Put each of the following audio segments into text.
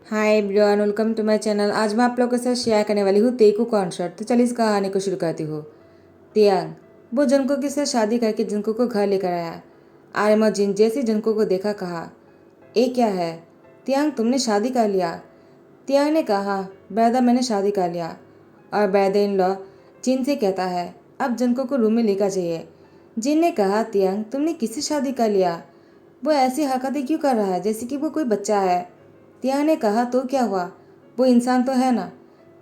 Hi everyone, welcome to my channel. आज मैं आप लोगों के साथ शेयर करने वाली हूँ तेकू कॉन्सर्ट। तो चलिए इस कहानी को शुरू करती हूँ। तियांग वो जंको के साथ शादी करके जंको को घर लेकर आया। आर्यम और जिन जैसे जंको को देखा कहा, ये क्या है तियांग, तुमने शादी कर लिया? तियांग ने कहा, ब्रदर मैंने शादी कर लिया। और ब्रदर इन लॉ जिन से कहता है, अब जंको को रूम में लेकर जाइए। जिन ने कहा, तियांग तुमने किससे शादी कर लिया? वो ऐसी हरकतें क्यों कर रहा है जैसे कि वो कोई बच्चा है? तियांग ने कहा, तो क्या हुआ, वो इंसान तो है ना।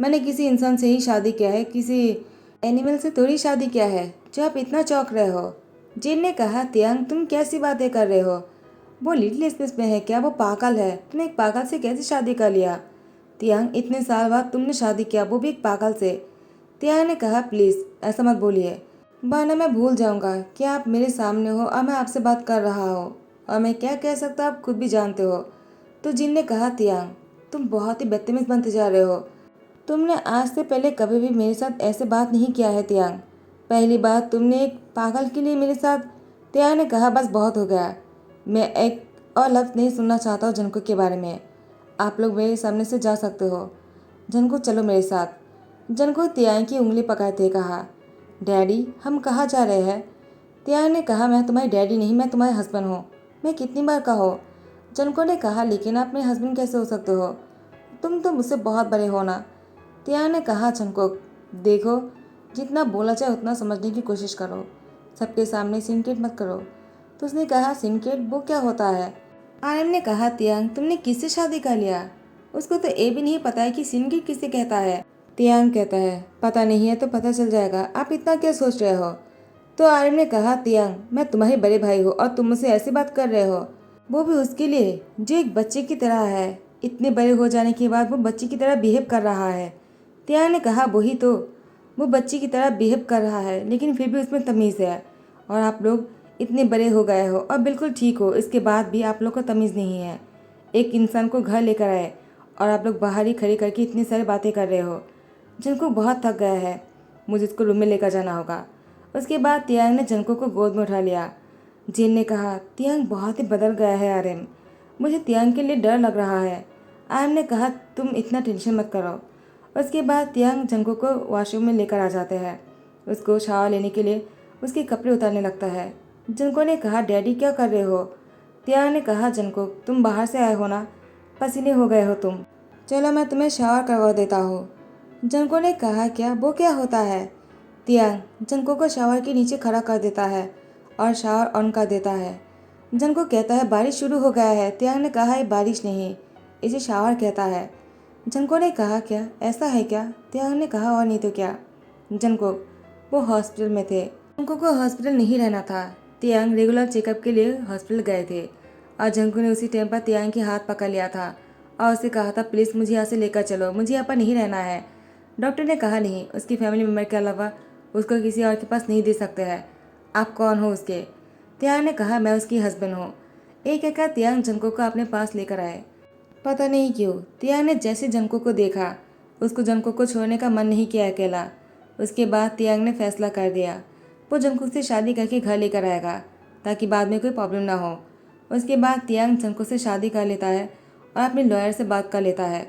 मैंने किसी इंसान से ही शादी किया है, किसी एनिमल से थोड़ी शादी किया है जो आप इतना चौंक रहे हो। जिन ने कहा, तियांग तुम कैसी बातें कर रहे हो? वो लिटिल स्पेस में है क्या? वो पागल है। तुमने एक पागल से कैसे शादी कर लिया? तियांग इतने साल बाद तुमने शादी किया, वो भी एक पागल से। तियांग ने कहा, प्लीज़ ऐसा मत बोलिए, वरना मैं भूल जाऊंगा कि आप मेरे सामने हो और मैं आपसे बात कर रहा हूँ, और मैं क्या कह सकता आप खुद भी जानते हो। तो जिन ने कहा, तियांग तुम बहुत ही बदतमीज बनते जा रहे हो। तुमने आज से पहले कभी भी मेरे साथ ऐसे बात नहीं किया है तियांग। पहली बार तुमने एक पागल के लिए मेरे साथ। तियांग ने कहा, बस बहुत हो गया। मैं एक और लफ्ज़ नहीं सुनना चाहता हूँ जनको के बारे में। आप लोग मेरे सामने से जा सकते हो। जनको चलो मेरे साथ। जनको तियांग की उंगली पकड़ते कहा, डैडी हम कहाँ जा रहे हैं? तियांग ने कहा, मैं तुम्हारी डैडी नहीं, मैं तुम्हारे हस्बैंड हूँ। मैं कितनी बार कहो? जनको ने कहा, लेकिन आप मेरे हस्बैंड कैसे हो सकते हो? तुम तो मुझसे बहुत बड़े हो ना। तियांग ने कहा, जनको देखो, जितना बोला जाए उतना समझने की कोशिश करो, सबके सामने सिंकेट मत करो। तो उसने कहा, सिंकेट वो क्या होता है? आर्यन ने कहा, तियांग तुमने किससे शादी कर लिया? उसको तो ये भी नहीं पता है कि सिंकेट किसे कहता है। तियांग कहता है, पता नहीं है तो पता चल जाएगा, आप इतना क्या सोच रहे हो? तो आर्यन ने कहा, तियांग मैं तुम्हारे बड़े भाई हूँ और तुम मुझसे ऐसी बात कर रहे हो, वो भी उसके लिए जो एक बच्चे की तरह है। इतने बड़े हो जाने के बाद वो बच्चे की तरह बिहेव कर रहा है। तियांग ने कहा, वही तो, वो बच्चे की तरह बिहेव कर रहा है लेकिन फिर भी उसमें तमीज़ है। और आप लोग इतने बड़े हो गए हो और बिल्कुल ठीक हो, इसके बाद भी आप लोग को तमीज़ नहीं है। एक इंसान को घर लेकर आए और आप लोग बाहर ही खड़ी करके इतनी सारी बातें कर रहे हो। जिनको बहुत थक गया है, मुझे इसको रूम में लेकर जाना होगा। उसके बाद तियांग ने जंको को गोद में उठा लिया। जिन ने कहा, तियांग बहुत ही बदल गया है आर्यन, मुझे तियांग के लिए डर लग रहा है। आर्यन ने कहा, तुम इतना टेंशन मत करो। उसके बाद तियांग जंको को वॉशरूम में लेकर आ जाते हैं। उसको शावर लेने के लिए उसके कपड़े उतारने लगता है। जंको ने कहा, डैडी क्या कर रहे हो? तियांग ने कहा, जंको तुम बाहर से आए हो ना, पसीने हो गए हो तुम, चलो मैं तुम्हें शावर करवा देता हूँ। जंको ने कहा, क्या वो क्या होता है? तियांग जंको को शावर के नीचे खड़ा कर देता है और शावर ऑन कर देता है। जंको कहता है, बारिश शुरू हो गया है। तियांग ने कहा, ये बारिश नहीं, इसे शावर कहता है। जंको ने कहा, क्या ऐसा है क्या? तियांग ने कहा, और नहीं तो क्या। जंको वो हॉस्पिटल में थे, जंको को हॉस्पिटल नहीं रहना था। तियांग रेगुलर चेकअप के लिए हॉस्पिटल गए थे और जंको ने उसी टाइम पर तियांग के हाथ पकड़ लिया था और उसे कहा था, प्लीज़ मुझे यहाँ से लेकर चलो, मुझे यहाँ पर नहीं रहना है। डॉक्टर ने कहा, नहीं, उसकी फैमिली मेम्बर के अलावा उसको किसी और के पास नहीं दे सकते हैं। आप कौन हो उसके? तियांग ने कहा, मैं उसकी हस्बैंड हूँ। एक कहकर तियांग जंको को अपने पास लेकर आए। पता नहीं क्यों तियांग ने जैसे जंको को देखा, उसको जंको को छोड़ने का मन नहीं किया अकेला। उसके बाद तियांग ने फैसला कर दिया, वो जंको से शादी करके घर लेकर आएगा ताकि बाद में कोई प्रॉब्लम ना हो। उसके बाद तियांग जंको से शादी कर लेता है और अपने लॉयर से बात कर लेता है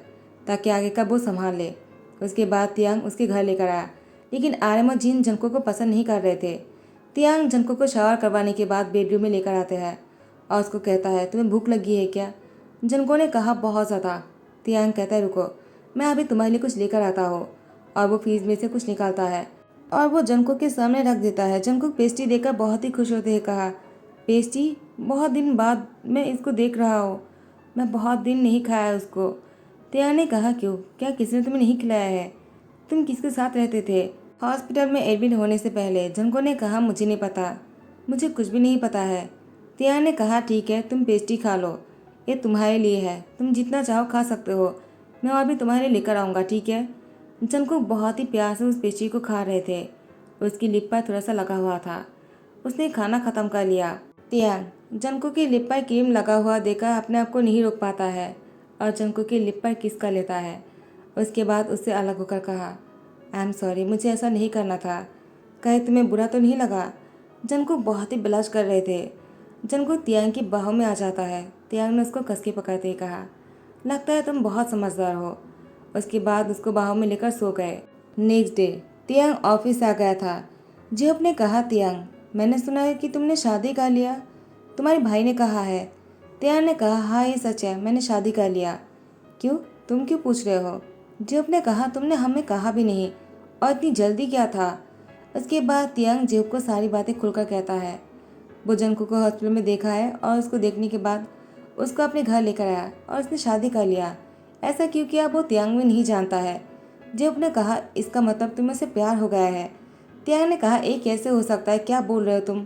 ताकि आगे का वो संभाल ले। उसके बाद तियांग उसके घर लेकर आया, लेकिन आर्यन और जिन जंको को पसंद नहीं कर रहे थे। तियांग जंको को शावर करवाने के बाद बेडरूम में लेकर आते हैं और उसको कहता है, तुम्हें भूख लगी है क्या? जंको ने कहा, बहुत ज़्यादा। तियांग कहता है, रुको, मैं अभी तुम्हारे लिए कुछ लेकर आता हूँ। और वो फ्रीज में से कुछ निकालता है और वो जंको के सामने रख देता है। जंको पेस्ट्री देखकर बहुत ही खुश होते हैं। कहा, पेस्ट्री? बहुत दिन बाद मैं इसको देख रहा हूँ, मैं बहुत दिन नहीं खाया उसको। तियांग ने कहा, क्यों, क्या किसी ने तुम्हें नहीं खिलाया है? तुम किसके साथ रहते थे हॉस्पिटल में एडमिट होने से पहले? जंको ने कहा, मुझे नहीं पता, मुझे कुछ भी नहीं पता है। तियांग ने कहा, ठीक है, तुम पेस्ट्री खा लो, ये तुम्हारे लिए है, तुम जितना चाहो खा सकते हो, मैं और भी तुम्हारे लिए लेकर आऊँगा, ठीक है? जंको बहुत ही प्यार से उस पेस्ट्री को खा रहे थे। उसकी लिप पर थोड़ा सा लगा हुआ था। उसने खाना ख़त्म कर लिया। तियांग जंको की लिप पर क्रीम लगा हुआ देखकर अपने आप को नहीं रोक पाता है और जंको की लिप पर किस कर लेता है। उसके बाद उससे अलग होकर कहा, आई एम सॉरी, मुझे ऐसा नहीं करना था, कहे तुम्हें बुरा तो नहीं लगा? जंको बहुत ही ब्लश कर रहे थे। जंको तियांग की बाहों में आ जाता है। तियांग ने उसको कस के पकड़ते ही कहा, लगता है तुम बहुत समझदार हो। उसके बाद उसको बाहों में लेकर सो गए। नेक्स्ट डे तियांग ऑफिस आ गया था। जेहोप ने कहा, तियांग, मैंने सुना है कि तुमने शादी कर लिया। तुम्हारे भाई ने कहा है। तियांग ने कहा, हाँ ये सच है, मैंने शादी कर लिया। क्यों? तुम क्यों पूछ रहे हो? जेहोप ने कहा, तुमने हमें कहा भी नहीं, और इतनी जल्दी क्या था? उसके बाद तियांग जेहोप को सारी बातें खुलकर कहता है। वो जंको को हॉस्पिटल में देखा है और उसको देखने के बाद उसको अपने घर लेकर आया और उसने शादी कर लिया। ऐसा क्यों किया वो तियांग में नहीं जानता है। जेहोप ने कहा, इसका मतलब तुम्हें से प्यार हो गया है। तियांग ने कहा, एक कैसे हो सकता है, क्या बोल रहे हो तुम?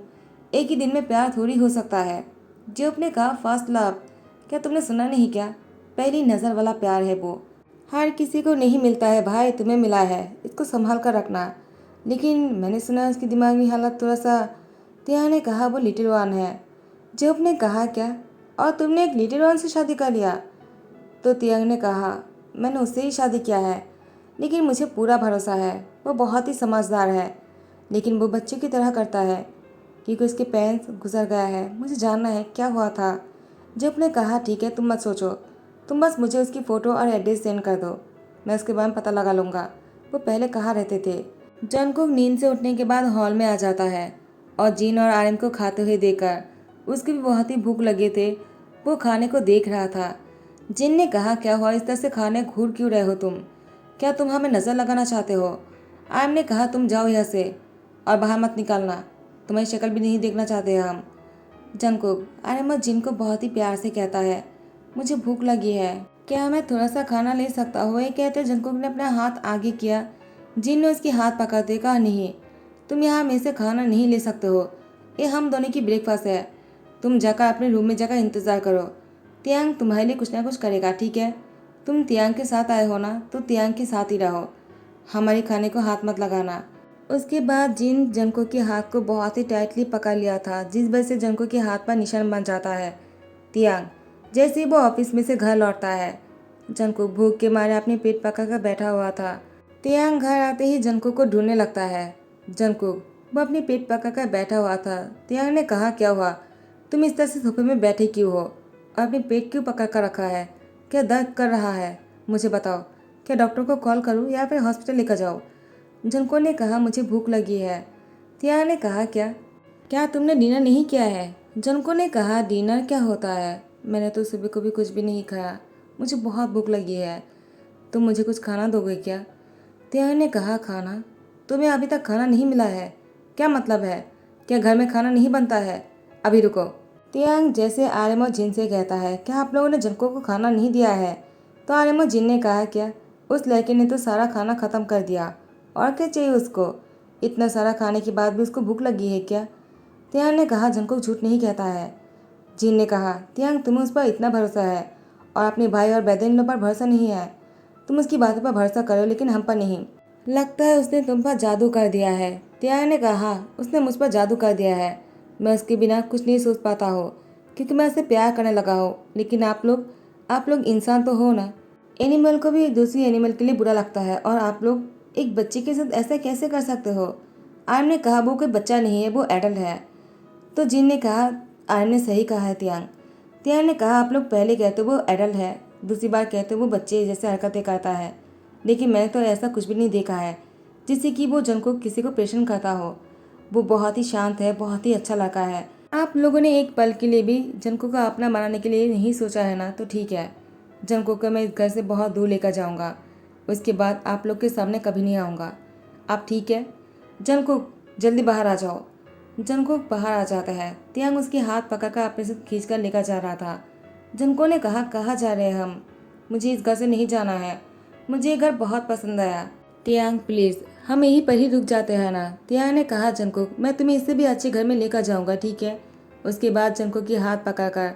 एक ही दिन में प्यार थोड़ी हो सकता है। जेहोप ने कहा, फर्स्ट लव, क्या तुमने सुना नहीं क्या? पहली नज़र वाला प्यार है वो। हर किसी को नहीं मिलता है भाई, तुम्हें मिला है, इसको संभाल कर रखना। लेकिन मैंने सुना है उसकी दिमागी हालत थोड़ा सा। तियांग ने कहा, वो लिटिल वन है। जेहोप ने कहा, क्या? और तुमने एक लिटिल वन से शादी कर लिया? तो तियांग ने कहा, मैंने उससे ही शादी किया है, लेकिन मुझे पूरा भरोसा है वो बहुत ही समझदार है। लेकिन वो बच्चे की तरह करता है क्योंकि उसके पेरेंट्स गुजर गया है। मुझे जानना है क्या हुआ था। जेहोप ने कहा, ठीक है, तुम मत सोचो, तुम बस मुझे उसकी फ़ोटो और एड्रेस सेंड कर दो, मैं उसके बारे में पता लगा लूँगा वो पहले कहाँ रहते थे। जंगकुक नींद से उठने के बाद हॉल में आ जाता है और जिन और आर्यन को खाते हुए देखकर उसकी भी बहुत ही भूख लगे थे। वो खाने को देख रहा था। जिन ने कहा, क्या हुआ, इस तरह से खाने घूर क्यों रहे हो तुम? क्या तुम हमें नज़र लगाना चाहते हो? आर्यन ने कहा, तुम जाओ यहाँ से और बाहर मत निकलना, तुम्हारी शक्ल भी नहीं देखना चाहते हम। जंगकुक आर्यन और जिन को बहुत ही प्यार से कहता है, मुझे भूख लगी है, क्या मैं थोड़ा सा खाना ले सकता हूँ? ये कहते जंगकुक ने अपना हाथ आगे किया। जिन ने उसकी हाथ पकड़ते कहा, नहीं, तुम यहाँ में से खाना नहीं ले सकते हो, ये हम दोनों की ब्रेकफास्ट है। तुम जाकर अपने रूम में जाकर इंतज़ार करो, तियांग तुम्हारे लिए कुछ ना कुछ करेगा, ठीक है? तुम तियांग के साथ आए हो ना, तो तियांग के साथ ही रहो, हमारे खाने को हाथ मत लगाना। उसके बाद जिन जंको के हाथ को बहुत ही टाइटली पकड़ लिया था, जिस वजह से जंको के हाथ पर निशान बन जाता है। तियांग जैसे ही वो ऑफिस में से घर लौटता है, जंको भूख के मारे अपने पेट पका कर बैठा हुआ था। तियांग घर आते ही जंको को ढूंढने लगता है। जंको वो अपनी पेट पका कर बैठा हुआ था। तियांग ने कहा, क्या हुआ, तुम इस तरह से सोफे में बैठे क्यों हो और अपनी पेट क्यों पकड़ कर रखा है? क्या दर्द कर रहा है? मुझे बताओ, क्या डॉक्टर को कॉल करूं या फिर हॉस्पिटल लेकर जाओ? जंको ने कहा, मुझे भूख लगी है। तियांग ने कहा, क्या क्या तुमने डिनर नहीं किया है? जंको ने कहा, डिनर क्या होता है, मैंने तो सुबह को भी कुछ भी नहीं खाया, मुझे बहुत भूख लगी है, तुम मुझे कुछ खाना दोगे क्या? तियांग ने कहा, खाना? तुम्हें अभी तक खाना नहीं मिला है? क्या मतलब है? क्या घर में खाना नहीं बनता है? अभी रुको। तियांग जैसे आर्यन और जिन से कहता है, क्या आप लोगों ने जंको को खाना नहीं दिया है? तो आर्यन और जिन ने कहा, क्या उस लड़के ने तो सारा खाना ख़त्म कर दिया, और क्या चाहिए उसको? इतना सारा खाने के बाद भी उसको भूख लगी है क्या? तियांग ने कहा, जंको झूठ नहीं कहता है। जिन ने कहा, तियांग तुम्हें उस पर इतना भरोसा है और अपने भाई और बेदन लोग पर भरोसा नहीं है। तुम उसकी बातों पर भरोसा करो लेकिन हम पर नहीं। लगता है उसने तुम पर जादू कर दिया है। तियांग ने कहा, उसने मुझ पर जादू कर दिया है, मैं उसके बिना कुछ नहीं सोच पाता हो क्योंकि मैं उससे प्यार करने लगा हो। लेकिन आप लोग इंसान तो हो ना, एनिमल को भी दूसरी एनिमल के लिए बुरा लगता है, और आप लोग एक बच्चे के साथ ऐसा कैसे कर सकते हो? आर्यन ने कहा, वो कोई बच्चा नहीं है, वो एडल्ट है। तो जिन ने कहा, आर्यन ने सही कहा है तियांग। तियांग ने कहा, आप लोग पहले कहते हो वो एडल्ट है, दूसरी बार कहते हो वो बच्चे जैसे हरकतें करता है, लेकिन मैंने तो ऐसा कुछ भी नहीं देखा है जिससे कि वो जन को किसी को परेशान करता हो। वो बहुत ही शांत है, बहुत ही अच्छा लड़का है। आप लोगों ने एक पल के लिए भी जंको को अपना बनाने के लिए नहीं सोचा है ना, तो ठीक है, जंको को मैं इस घर से बहुत दूर लेकर जाऊंगा, उसके बाद आप लोग के सामने कभी नहीं आऊँगा। आप ठीक है? जंको जल्दी बाहर आ जाओ। जंको बाहर आ जाता है। तियांग उसके हाथ पकड़कर अपने से खींचकर लेकर जा रहा था। जंको ने कहा, कहाँ जा रहे हैं हम? मुझे इस घर से नहीं जाना है, मुझे ये घर बहुत पसंद आया। तियांग प्लीज़, हम यहीं पर ही रुक जाते हैं ना। तियांग ने कहा, जंको मैं तुम्हें इससे भी अच्छे घर में लेकर जाऊंगा, ठीक है? उसके बाद जंको की हाथ पकड़कर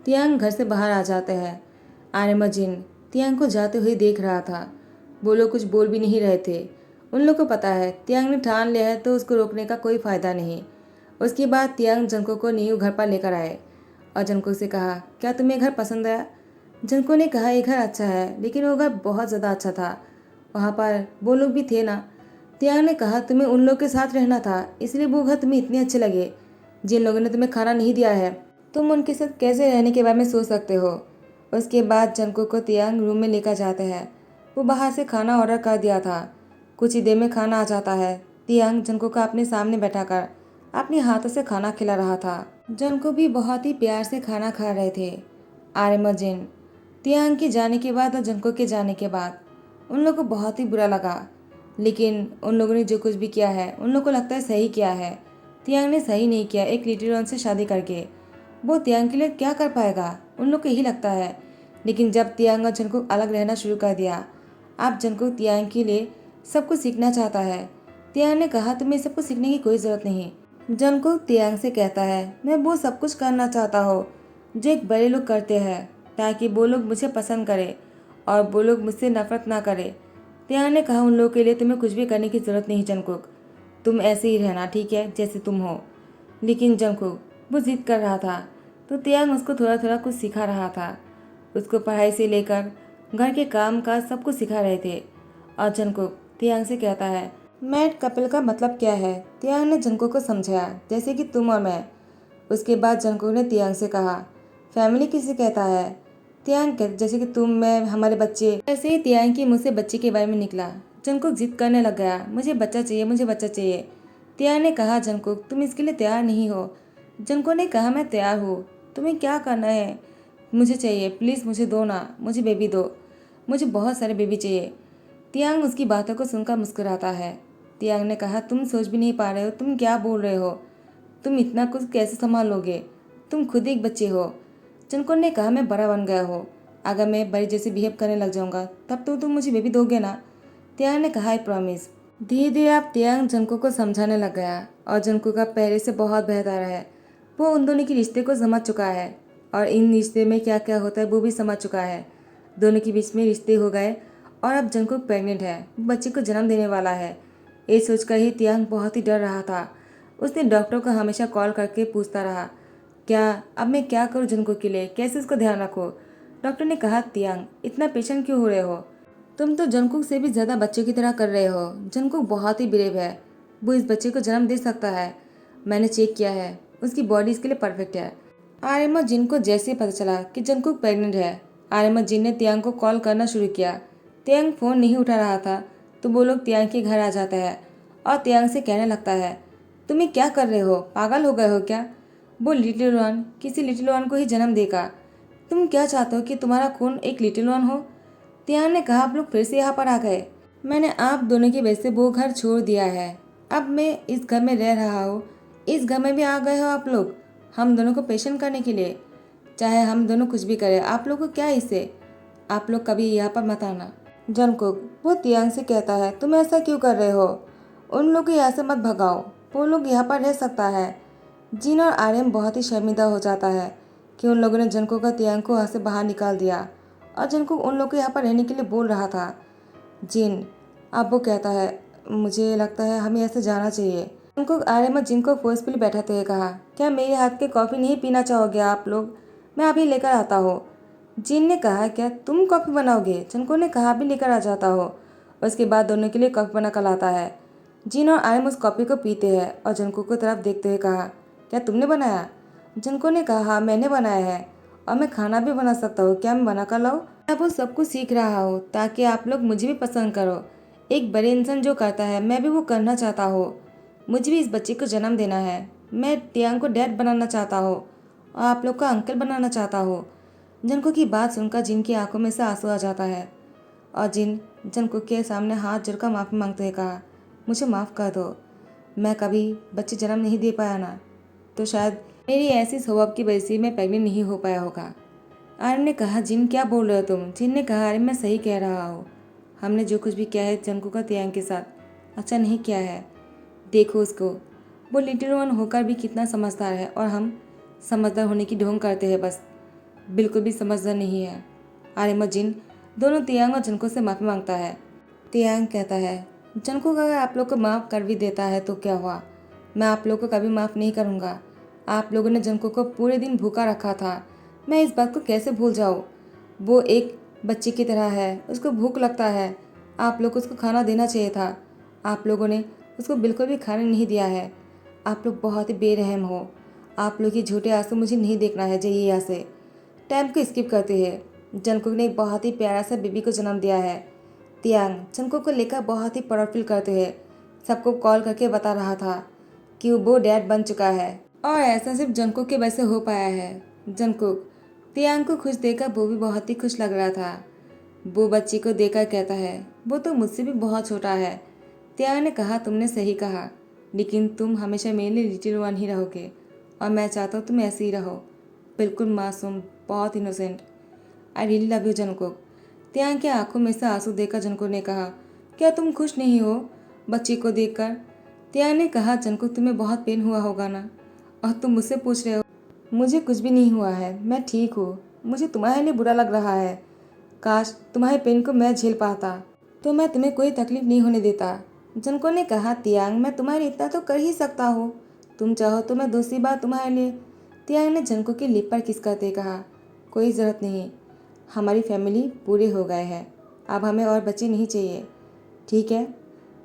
तियांग घर से बाहर आ जाते हैं। आर्यन जिन तियांग को जाते हुए देख रहा था। वो लोग कुछ बोल भी नहीं रहे थे। उन लोग को पता है तियांग ने ठान लिया है तो उसको रोकने का कोई फ़ायदा नहीं। उसके बाद तियांग जंको को न्यू घर पर लेकर आए और जंको से कहा, क्या तुम्हें घर पसंद आया? जंको ने कहा, ये घर अच्छा है, लेकिन वो घर बहुत ज़्यादा अच्छा था, वहाँ पर वो लोग भी थे ना। तियांग ने कहा, तुम्हें उन लोग के साथ रहना था, इसलिए वो घर तुम्हें इतने अच्छे लगे। जिन लोगों ने तुम्हें खाना नहीं दिया है, तुम उनके साथ कैसे रहने के बारे में सोच सकते हो? उसके बाद जंकुक को तियांग रूम में लेकर जाते हैं। वो बाहर से खाना ऑर्डर कर दिया था। कुछ ही देर में खाना आ जाता है। तियांग जंकुक को अपने सामने बैठाकर अपने हाथों से खाना खिला रहा था। जंकुक भी बहुत ही प्यार से खाना खा रहे थे। आर्यन और जिन तियांग के जाने के बाद और जंकुक के जाने के बाद उन लोगों को बहुत ही बुरा लगा, लेकिन उन लोगों ने जो कुछ भी किया है उन लोगों को लगता है सही किया है। तियांग ने सही नहीं किया एक लिटिल वन से शादी करके। वो तियांग के लिए क्या कर पाएगा, उन लोग को यही लगता है। लेकिन जब तियांग और जंकुक अलग रहना शुरू कर दिया, अब जंकुक तियांग के लिए सब कुछ सीखना चाहता है। तियांग ने कहा तुम्हें सब कुछ सीखने की कोई ज़रूरत नहीं। जंकुक तियांग से कहता है मैं वो सब कुछ करना चाहता हूँ जो एक बड़े लोग करते हैं, ताकि वो लोग मुझे पसंद करें और वो लोग मुझसे नफरत ना करें। तियांग ने कहा उन लोगों के लिए तुम्हें कुछ भी करने की ज़रूरत नहीं जंकुक, तुम ऐसे ही रहना ठीक है जैसे तुम हो। लेकिन जंकुक वो जिद कर रहा था, तो तियांग उसको थोड़ा थोड़ा कुछ सिखा रहा था। उसको पढ़ाई से लेकर घर के काम काज सब कुछ सिखा रहे थे। और जंकुक तियांग से कहता है मैड कपल का मतलब क्या है। तियांग ने जंकुक को समझाया जैसे कि तुम और मैं। उसके बाद जंकुक ने तियांग से कहा फैमिली किसे कहता है। तियांग जैसे कि तुम मैं हमारे बच्चे। ऐसे ही तियांग की मुँह से बच्चे के बारे में निकला। जंकुक जिद करने लग गया मुझे बच्चा चाहिए, मुझे बच्चा चाहिए। तियांग ने कहा जंकुक तुम इसके लिए तैयार नहीं हो। जंकुक ने कहा मैं तैयार हूँ, तुम्हें क्या करना है मुझे चाहिए, प्लीज़ मुझे दो ना, मुझे बेबी दो, मुझे बहुत सारे बेबी चाहिए। तियांग उसकी बातों को सुनकर मुस्कुराता है। तियांग ने कहा तुम सोच भी नहीं पा रहे हो तुम क्या बोल रहे हो, तुम इतना कुछ कैसे संभालोगे, तुम खुद एक बच्चे हो। जंकुक ने कहा मैं बड़ा बन गया हूँ, अगर मैं बड़ी जैसे बिहेव करने लग जाऊंगा तब तो तुम मुझे बेबी दोगे ना। तियांग ने कहा आई प्रॉमिस। धीरे धीरे अब तियांग जंकुक को समझाने लग गया और जंकुक अब पहले से बहुत बेहतर है। वो उन दोनों के रिश्ते को समझ चुका है और इन रिश्ते में क्या क्या होता है वो भी समझ चुका है। दोनों के बीच में रिश्ते हो गए और अब जंकुक प्रेग्नेंट है, वो बच्चे को जन्म देने वाला है। ये सोचकर ही तियांग बहुत ही डर रहा था। उसने डॉक्टर को हमेशा कॉल करके पूछता रहा क्या अब मैं क्या करूँ जंकुक के लिए, कैसे उसको ध्यान रखूँ। डॉक्टर ने कहा तियांग इतना पेशेंट क्यों हो रहे हो, तुम तो जंकुक से भी ज़्यादा बच्चे की तरह कर रहे हो। जंकुक बहुत ही ब्रेव है, वो इस बच्चे को जन्म दे सकता है। मैंने चेक किया है, उसकी बॉडी इसके लिए परफेक्ट है। आर्यन और जिन को जैसे ही पता चला कि जंकुक प्रेग्नेंट है, आर्यन और जिन ने तियांग को कॉल करना शुरू किया। तियांग फ़ोन नहीं उठा रहा था तो वो लोग तियांग के घर आ जाता है और तियांग से कहने लगता है तुम ये क्या कर रहे हो, पागल हो गए हो क्या, वो लिटिल वन किसी लिटिल वन को ही जन्म देगा। तुम क्या चाहते हो कि तुम्हारा खून एक लिटिल वन हो। तियांग ने कहा आप लोग फिर से यहाँ पर आ गए, मैंने आप दोनों की वजह से वो घर छोड़ दिया है, अब मैं इस घर में रह रहा हूँ, इस घर में भी आ गए हो आप लोग हम दोनों को पेशेंट करने के लिए। चाहे हम दोनों कुछ भी करें आप लोग को क्या इससे, आप लोग कभी यहाँ पर मत आना। जंकुक वो तियांग से कहता है तुम ऐसा क्यों कर रहे हो, उन लोग को यहाँ से मत भगाओ, वो लोग यहाँ पर रह सकता है। जिन और आर्यन बहुत ही शर्मिंदा हो जाता है कि उन लोगों ने जंकुक का तियांग को वहाँ से बाहर निकाल दिया और जंकुक उन लोग को यहाँ पर रहने के लिए बोल रहा था। जिन अब वो कहता है मुझे लगता है हमें ऐसे जाना चाहिए। जंकुक आर्यन और जिन को फोर्सफुली बैठाते हुए कहा क्या मेरे हाथ के कॉफ़ी नहीं पीना चाहोगे आप लोग, मैं अभी लेकर आता हूँ। जिन ने कहा क्या तुम कॉफ़ी बनाओगे, जंकुक ने कहा अभी लेकर आ जाता हो। उसके बाद दोनों के लिए कॉफ़ी बना कर लाता है। जिन और आर्यन उस कॉफ़ी को पीते हैं और जंकुक की तरफ देखते हुए कहा क्या तुमने बनाया। जंकुक ने कहा हाँ मैंने बनाया है और मैं खाना भी बना सकता हूँ, क्या मैं बना कर लाऊं। मैं वो सब कुछ सीख रहा हूँ ताकि आप लोग मुझे भी पसंद करो। एक बड़े इंसान जो करता है मैं भी वो करना चाहता हूँ। मुझे भी इस बच्चे को जन्म देना है, मैं तियांग को डैड बनाना चाहता हूँ और आप लोग का अंकल बनाना चाहता हूँ। जंकुक की बात सुनकर जिन की आंखों में से आंसू आ जाता है और जिन जंकुक के सामने हाथ जोड़कर माफ़ी मांगते हुए कहा मुझे माफ़ कर दो, मैं कभी बच्चे जन्म नहीं दे पाया ना, तो शायद मेरी ऐसी स्वभाव की वजह से मैं प्रेग्नेंट नहीं हो पाया होगा। आर्यन ने कहा जिन क्या बोल रहे हो तुम। जिन ने कहा अरे मैं सही कह रहा हूँ, हमने जो कुछ भी किया है जंकुक का तियांग के साथ अच्छा नहीं किया है। देखो उसको, वो लिटिल वन होकर भी कितना समझदार है और हम समझदार होने की ढोंग करते हैं, बस बिल्कुल भी समझदार नहीं है। आर्यन और जिन दोनों तियांग और जंकुक से माफ़ी मांगता है। तियांग कहता है जंकुक अगर आप लोग को माफ़ कर भी देता है तो क्या हुआ, मैं आप लोग को कभी माफ़ नहीं करूँगा। आप लोगों ने जंकुक को पूरे दिन भूखा रखा था, मैं इस बात को कैसे भूल जाऊँ। वो एक बच्चे की तरह है, उसको भूख लगता है, आप लोग को उसको खाना देना चाहिए था, आप लोगों ने उसको बिल्कुल भी खाने नहीं दिया है। आप लोग बहुत ही बेरहम हो, आप लोग के झूठे आंसू मुझे नहीं देखना है। जाइए यहाँ से। टाइम को स्किप करते हैं। जंगकुक ने एक बहुत ही प्यारा सा बेबी को जन्म दिया है। तियांग जंगकुक को लेकर बहुत ही प्राउड फील करते हुए सबको कॉल करके बता रहा था कि वो डैड बन चुका है और ऐसा सिर्फ जंगकुक की वजह से हो पाया है। जंगकुक तियांग को खुश देखकर वो भी बहुत ही खुश लग रहा था। वो बच्ची को देखकर कहता है, वो तो मुझसे भी बहुत छोटा है। तियांग ने कहा, तुमने सही कहा, लेकिन तुम हमेशा मेरे लिए लिटिल वन ही रहोगे और मैं चाहता हूँ तुम ऐसे ही रहो, बिल्कुल मासूम, बहुत innocent. I really love you Jungkook. तियांग की आंखों में से आंसू देखकर जंगकुक ने कहा, क्या तुम खुश नहीं हो बच्ची को देखकर? तियांग ने कहा, जंगकुक तुम्हें बहुत पेन हुआ होगा ना, और तुम मुझसे पूछ रहे हो। मुझे कुछ भी नहीं हुआ है, मैं ठीक हूँ। मुझे तुम्हारे लिए बुरा लग रहा है। काश तुम्हारे पेन को मैं झेल पाता तो मैं तुम्हें कोई तकलीफ नहीं होने देता। जंगकुक ने कहा, तियांग मैं तुम्हारे लिए इतना तो कर ही सकता हूँ, तुम चाहो तो मैं दूसरी बार तुम्हारे लिए। तियांग ने जंगकुक की लिप पर किस करते कहा, कोई ज़रूरत नहीं, हमारी फैमिली पूरे हो गए हैं, अब हमें और बच्चे नहीं चाहिए, ठीक है।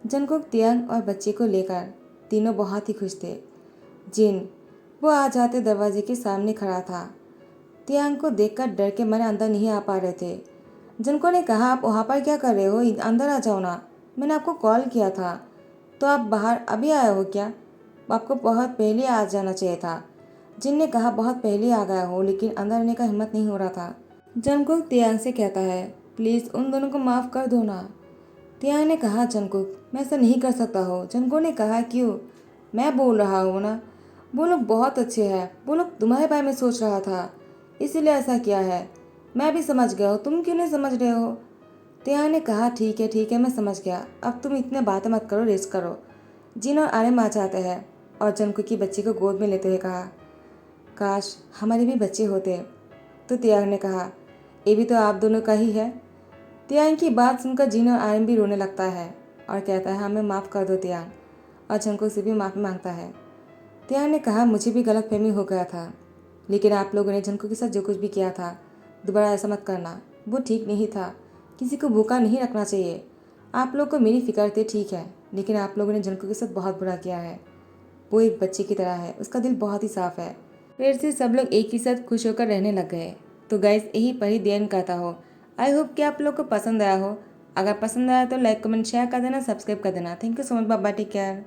जंगकुक तियांग और बच्चे को लेकर तीनों बहुत ही खुश थे। जिन वो आ जाते दरवाजे के सामने खड़ा था। तियांग को देखकर डर के मारे अंदर नहीं आ पा रहे थे। जिनको ने कहा, आप वहाँ पर क्या कर रहे हो, अंदर आ जाओ ना, मैंने आपको कॉल किया था, तो आप बाहर अभी आए हो क्या? आपको बहुत पहले आ जाना चाहिए था। जिन ने कहा, बहुत पहले आ गया हो, लेकिन अंदर आने का हिम्मत नहीं हो रहा था। जंगकुक तियांग से कहता है, प्लीज़ उन दोनों को माफ़ कर दो ना। तियांग ने कहा, जंगकुक मैं ऐसा नहीं कर सकता हो। जंगकुक ने कहा, क्यों? मैं बोल रहा हूँ ना, वो लोग बहुत अच्छे हैं, वो लोग तुम्हारे बारे में सोच रहा था, इसीलिए ऐसा किया है। मैं भी समझ गया हूँ, तुम क्यों नहीं समझ रहे हो? तियांग ने कहा, ठीक है मैं समझ गया, अब तुम इतने बातें मत करो, रेस्ट करो। जिन और आर्यन आ जाते हैं और जंगकुक की बच्ची को गोद में लेते हुए कहा, काश हमारे भी बच्चे होते। तो तियांग ने कहा, ये भी तो आप दोनों का ही है। तियांग की बात सुनकर जिन और आर्यन भी रोने लगता है और कहता है, हमें माफ़ कर दो तियांग, और जंगकुक से भी माफ़ी मांगता है। तियांग ने कहा, मुझे भी गलतफहमी हो गया था, लेकिन आप लोगों ने जंगकुक के साथ जो कुछ भी किया था, दोबारा ऐसा मत करना, वो ठीक नहीं था। किसी को भूखा नहीं रखना चाहिए। आप लोग को मेरी फिक्र थी, ठीक है, लेकिन आप लोगों ने जंगकुक के साथ बहुत बुरा किया है। वो एक बच्चे की तरह है, उसका दिल बहुत ही साफ है। फिर से सब लोग एक ही साथ खुश होकर रहने लग गए। तो गाइस, यही पर ही देन कहता हो। आई होप कि आप लोग को पसंद आया हो। अगर पसंद आया तो लाइक कमेंट शेयर कर देना, सब्सक्राइब कर देना। Thank you so much, bye bye, take care.